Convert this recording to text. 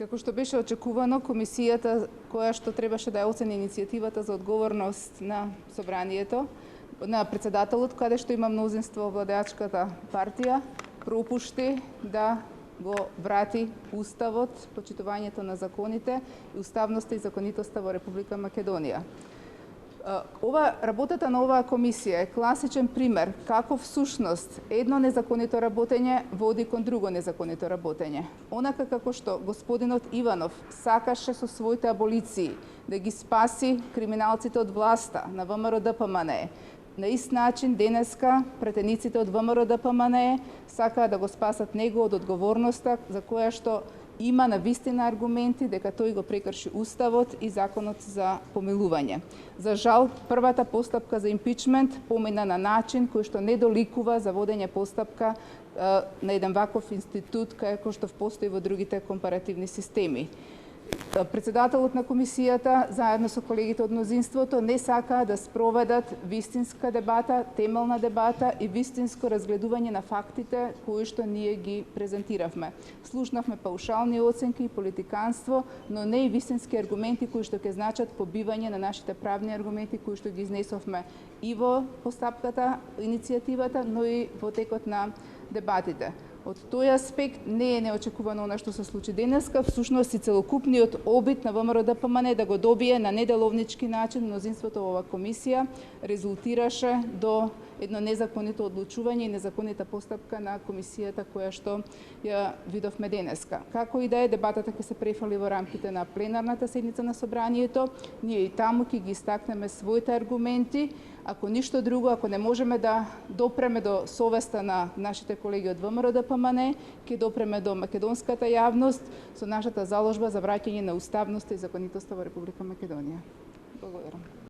Како што беше очекувано, комисијата која што требаше да ја оцени иницијативата за одговорност на собранието, на председателот, каде што има мнозинство владеачката партија, пропушти да го врати Уставот, почитувањето на законите, уставноста и законитоста во Република Македонија. Работата на оваа комисија е класичен пример како всушност едно незаконито работење води кон друго незаконито работење. Онака како што господинот Иванов сакаше со своите аболиции да ги спаси криминалците од власта на ВМРО-ДПМНЕ, на ист начин денеска претениците од ВМРО-ДПМНЕ сакаат да го спасат него од одговорноста за која што има на вистина аргументи дека тој го прекрши Уставот и Законот за помилување. За жал, првата постапка за импичмент помина на начин кој што не доликува за водење постапка на еден ваков институт како што постои во другите компаративни системи. Председателот на комисијата, заедно со колегите од мнозинството, не сакаа да спроведат вистинска дебата, темелна дебата и вистинско разгледување на фактите кои што ние ги презентиравме. Слушнавме паушални оценки и политиканство, но не и вистински аргументи кои што ќе значат побивање на нашите правни аргументи кои што ги изнесовме и во постапката, иницијативата, но и во текот на дебатите. Од тој аспект не е неочекувано она што се случи денеска, всушност и целокупниот обид на ВМРО-ДПМНЕ да го добие на неделовнички начин мнозинството во оваа комисија резултираше до едно незаконито одлучување и незаконита постапка на комисијата која што ја видовме денеска. Како и да е, дебатата ќе се префали во рамките на пленарната седница на собранието, ние и таму ќе ги истакнеме своите аргументи. Ако ништо друго, ако не можеме да допреме до совеста на нашите колеги од ВМРО-ДПМНЕ, ќе допреме до македонската јавност со нашата заложба за враќање на уставноста и законитоста во Република Македонија. Благодарам.